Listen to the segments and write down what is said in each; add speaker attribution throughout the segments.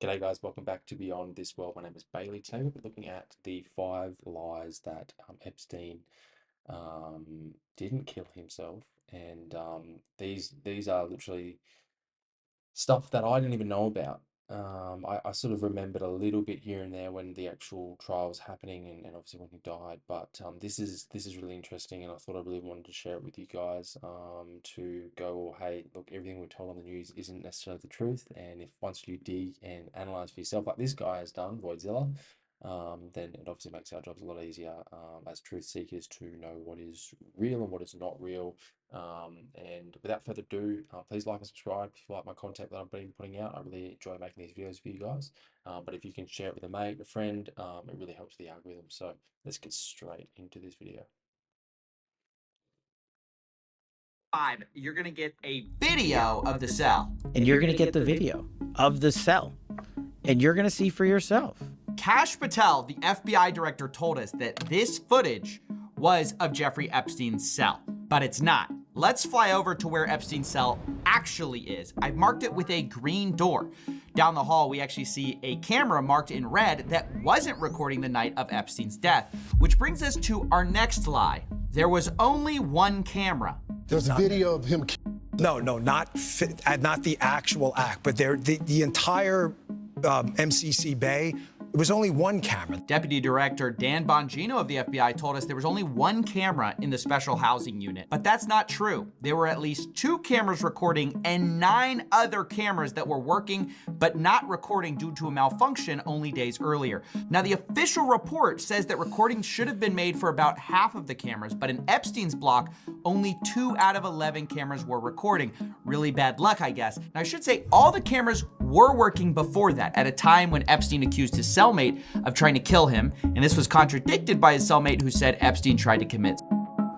Speaker 1: G'day guys, welcome back to Beyond This World. My name is Bailey. Today we'll be looking at the 5 lies that Epstein didn't kill himself, and these are literally stuff that I didn't even know about. I sort of remembered a little bit here and there when the actual trial was happening, and obviously when he died. But this is really interesting, and I thought I really wanted to share it with you guys. To go, hey, look, everything we're told on the news isn't necessarily the truth, and if once you dig and analyze for yourself, like this guy has done, Voidzilla, then it obviously makes our jobs a lot easier as truth seekers to know what is real and what is not real. And without further ado, please like and subscribe if you like my content that I've been putting out. I really enjoy making these videos for you guys. But if you can share it with a mate, a friend, it really helps the algorithm. So let's get straight into this video.
Speaker 2: You're going to get a video of the cell.
Speaker 3: And you're going to get the video of the cell. And you're going to see for yourself.
Speaker 2: Kash Patel, the FBI director, told us that this footage was of Jeffrey Epstein's cell, but it's not. Let's fly over to where Epstein's cell actually is. I've marked it with a green door. Down the hall, we actually see a camera marked in red that wasn't recording the night of Epstein's death, which brings us to our next lie. There was only one camera.
Speaker 4: There's a video of him.
Speaker 5: No, not the actual act, but the entire MCC Bay. It was only one camera.
Speaker 2: Deputy Director Dan Bongino of the FBI told us there was only one camera in the special housing unit, but that's not true. There were at least 2 cameras recording and 9 other cameras that were working but not recording due to a malfunction only days earlier. Now, the official report says that recordings should have been made for about half of the cameras, but in Epstein's block, only 2 out of 11 cameras were recording. Really bad luck, I guess. Now, I should say all the cameras were working before that, at a time when Epstein accused his cellmate of trying to kill him, and this was contradicted by his cellmate who said Epstein tried to commit.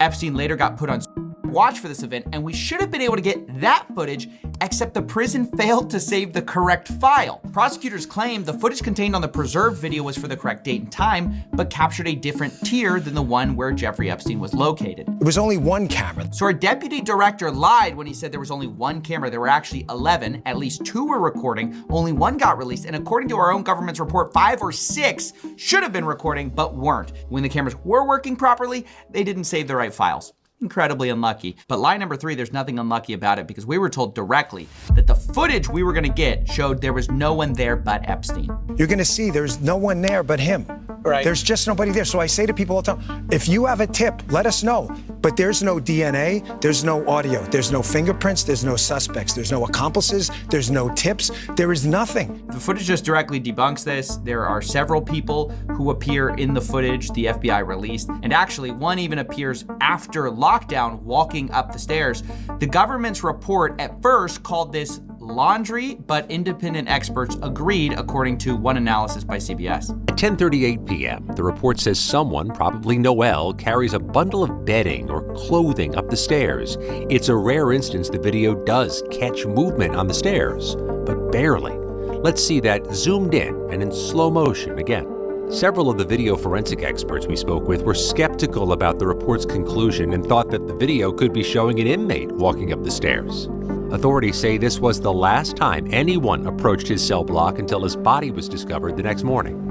Speaker 2: Epstein later got put on watch for this event, and we should have been able to get that footage, except the prison failed to save the correct file. Prosecutors claimed the footage contained on the preserved video was for the correct date and time, but captured a different tier than the one where Jeffrey Epstein was located.
Speaker 5: It was only one camera.
Speaker 2: So our deputy director lied when he said there was only one camera. There were actually 11. At least 2 were recording. Only 1 got released. And according to our own government's report, 5 or 6 should have been recording, but weren't. When the cameras were working properly, they didn't save the right files. Incredibly unlucky. But lie number 3, there's nothing unlucky about it, because we were told directly that the footage we were gonna get showed there was no one there but Epstein.
Speaker 5: You're gonna see there's no one there but him.
Speaker 3: Right.
Speaker 5: There's just nobody there. So I say to people all the time, if you have a tip, let us know. But there's no DNA, there's no audio, there's no fingerprints, there's no suspects, there's no accomplices, there's no tips, there is nothing.
Speaker 2: The footage just directly debunks this. There are several people who appear in the footage the FBI released, and actually one even appears after lockdown walking up the stairs. The government's report at first called this laundry, but independent experts agreed, according to one analysis by CBS.
Speaker 6: At 10:38 p.m., the report says someone, probably Noel, carries a bundle of bedding or clothing up the stairs. It's a rare instance the video does catch movement on the stairs, but barely. Let's see that zoomed in and in slow motion again. Several of the video forensic experts we spoke with were skeptical about the report's conclusion and thought that the video could be showing an inmate walking up the stairs. Authorities say this was the last time anyone approached his cell block until his body was discovered the next morning.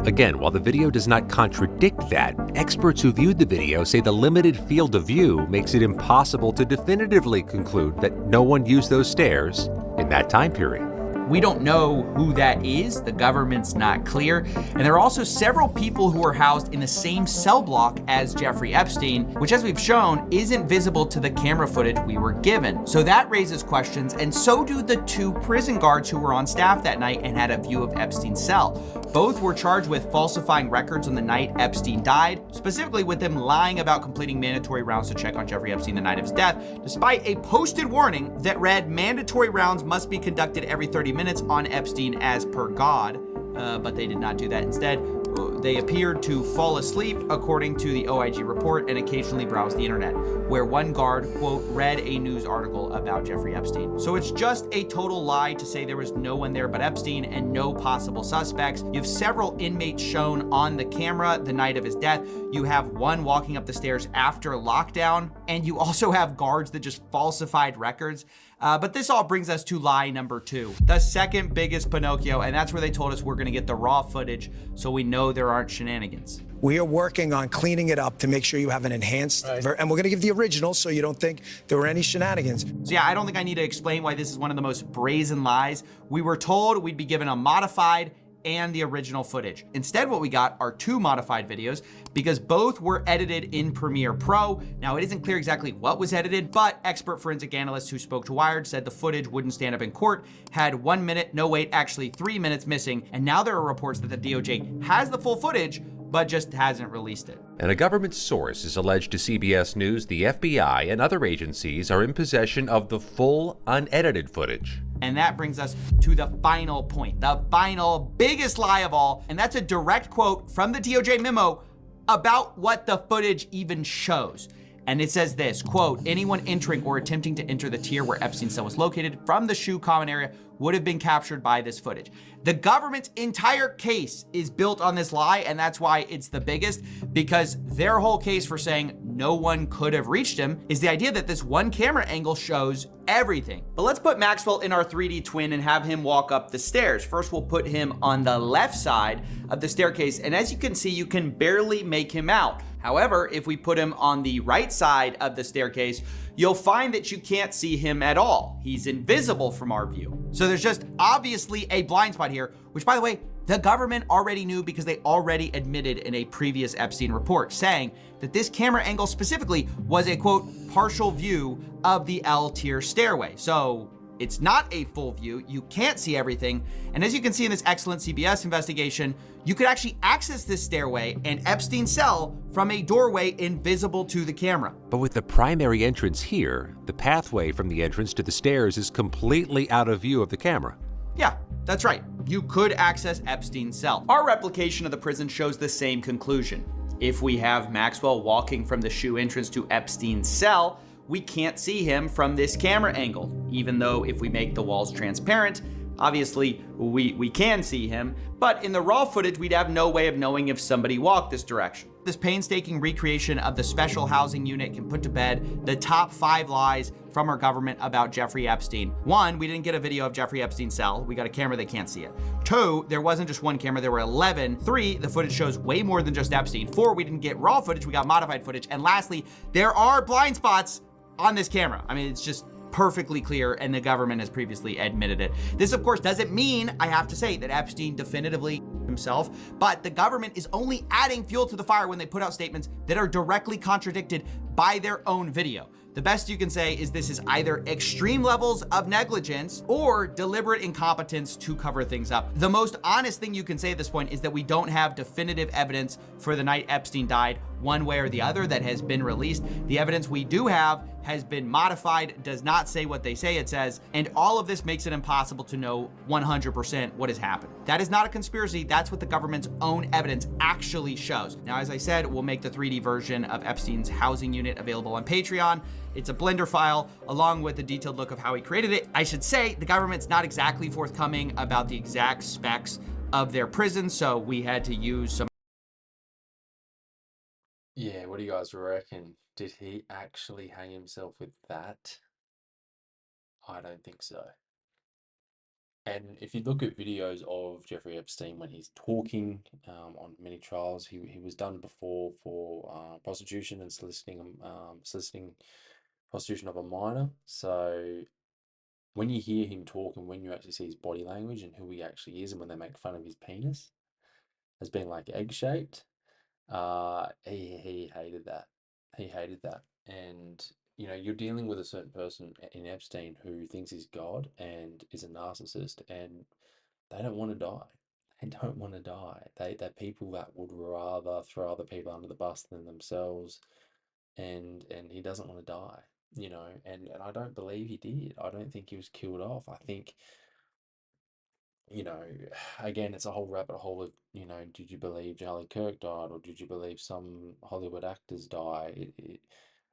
Speaker 6: Again, while the video does not contradict that, experts who viewed the video say the limited field of view makes it impossible to definitively conclude that no one used those stairs in that time period.
Speaker 2: We don't know who that is. The government's not clear. And there are also several people who are housed in the same cell block as Jeffrey Epstein, which, as we've shown, isn't visible to the camera footage we were given. So that raises questions, and so do the 2 prison guards who were on staff that night and had a view of Epstein's cell. Both were charged with falsifying records on the night Epstein died, specifically with them lying about completing mandatory rounds to check on Jeffrey Epstein the night of his death, despite a posted warning that read mandatory rounds must be conducted every 30 minutes on Epstein as per God, but they did not do that. Instead, They appeared to fall asleep, according to the OIG report, and occasionally browse the internet, where one guard, quote, read a news article about Jeffrey Epstein. So it's just a total lie to say there was no one there but Epstein and no possible suspects. You have several inmates shown on the camera the night of his death. You have one walking up the stairs after lockdown, and you also have guards that just falsified records. But this all brings us to lie number 2, the second biggest Pinocchio, and that's where they told us we're gonna get the raw footage so we know there aren't shenanigans.
Speaker 5: We are working on cleaning it up to make sure you have an enhanced, and we're going to give the original so you don't think there were any shenanigans.
Speaker 2: So yeah, I don't think I need to explain why this is one of the most brazen lies. We were told we'd be given a modified and the original footage. Instead, what we got are 2 modified videos because both were edited in Premiere Pro. Now, it isn't clear exactly what was edited, but expert forensic analysts who spoke to Wired said the footage wouldn't stand up in court, had 1 minute, no wait, actually 3 minutes missing, and now there are reports that the DOJ has the full footage, but just hasn't released it.
Speaker 6: And a government source is alleged to CBS News the FBI and other agencies are in possession of the full, unedited footage.
Speaker 2: And that brings us to the final point, the final biggest lie of all, and that's a direct quote from the DOJ memo about what the footage even shows. And it says this, quote, anyone entering or attempting to enter the tier where Epstein's cell was located from the SHU common area would have been captured by this footage. The government's entire case is built on this lie, and that's why it's the biggest, because their whole case for saying no one could have reached him is the idea that this one camera angle shows everything. But let's put Maxwell in our 3D twin and have him walk up the stairs. First, we'll put him on the left side of the staircase, and as you can see, you can barely make him out. However, if we put him on the right side of the staircase, you'll find that you can't see him at all. He's invisible from our view. So there's just obviously a blind spot here, which, by the way, the government already knew because they already admitted in a previous Epstein report, saying that this camera angle specifically was a, quote, partial view of the L tier stairway. So it's not a full view, you can't see everything, and as you can see in this excellent CBS investigation, you could actually access this stairway and Epstein's cell from a doorway invisible to the camera.
Speaker 6: But with the primary entrance here, the pathway from the entrance to the stairs is completely out of view of the camera.
Speaker 2: Yeah, that's right. You could access Epstein's cell. Our replication of the prison shows the same conclusion. If we have Maxwell walking from the SHU entrance to Epstein's cell, we can't see him from this camera angle, even though if we make the walls transparent, obviously we can see him, but in the raw footage, we'd have no way of knowing if somebody walked this direction. This painstaking recreation of the special housing unit can put to bed the top 5 lies from our government about Jeffrey Epstein. 1, we didn't get a video of Jeffrey Epstein's cell. We got a camera that can't see it. 2, there wasn't just one camera, there were 11. 3, the footage shows way more than just Epstein. 4, we didn't get raw footage, we got modified footage. And lastly, there are blind spots on this camera. I mean, it's just perfectly clear, and the government has previously admitted it. This, of course, doesn't mean, I have to say, that Epstein definitively himself, but the government is only adding fuel to the fire when they put out statements that are directly contradicted by their own video. The best you can say is this is either extreme levels of negligence or deliberate incompetence to cover things up. The most honest thing you can say at this point is that we don't have definitive evidence for the night Epstein died, one way or the other, that has been released. The evidence we do have has been modified, does not say what they say it says, and all of this makes it impossible to know 100% what has happened. That is not a conspiracy, that's what the government's own evidence actually shows. Now, as I said, we'll make the 3D version of Epstein's housing unit available on Patreon. It's a Blender file along with a detailed look of how he created it. I should say the government's not exactly forthcoming about the exact specs of their prison, so we had to use some.
Speaker 1: Yeah, what do you guys reckon? Did he actually hang himself with that? I don't think so. And if you look at videos of Jeffrey Epstein when he's talking on many trials, he was done before for prostitution and soliciting prostitution of a minor. So when you hear him talk and when you actually see his body language and who he actually is, and when they make fun of his penis as being like egg-shaped, he hated that. He hated that. And you know, you're dealing with a certain person in Epstein who thinks he's God and is a narcissist, and they don't want to die. They don't want to die. They're people that would rather throw other people under the bus than themselves, and he doesn't want to die, you know, and I don't believe he did. I don't think he was killed off. I think you know, again, it's a whole rabbit hole of, you know, did you believe Charlie Kirk died, or did you believe some Hollywood actors die?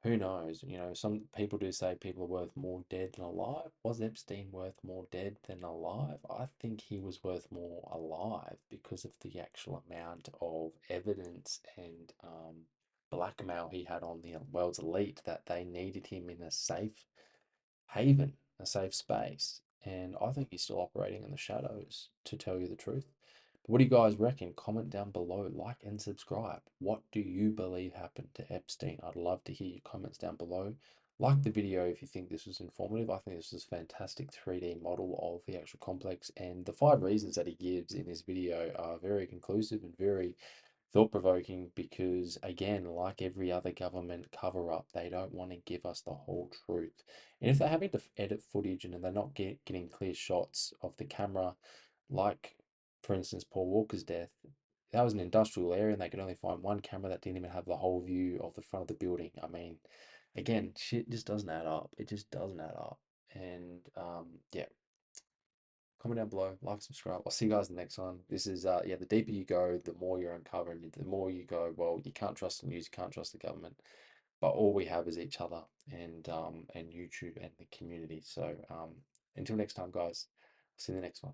Speaker 1: Who knows? You know, some people do say people are worth more dead than alive. Was Epstein worth more dead than alive? I think he was worth more alive because of the actual amount of evidence and blackmail he had on the world's elite, that they needed him in a safe haven, a safe space. And I think he's still operating in the shadows, to tell you the truth. But what do you guys reckon? Comment down below, like and subscribe. What do you believe happened to Epstein? I'd love to hear your comments down below. Like the video if you think this was informative. I think this is a fantastic 3D model of the actual complex, and the 5 reasons that he gives in this video are very conclusive and very thought-provoking, because again, like every other government cover-up, they don't want to give us the whole truth. And if they're having to edit footage and they're not getting clear shots of the camera, like for instance Paul Walker's death, that was an industrial area and they could only find one camera that didn't even have the whole view of the front of the building. I mean, again, shit just doesn't add up. It just doesn't add up. And yeah, comment down below, like, subscribe. I'll see you guys in the next one. This is yeah, the deeper you go, the more you're uncovering. The more you go, well, you can't trust the news, you can't trust the government, but all we have is each other and YouTube and the community. So until next time, guys, see you in the next one.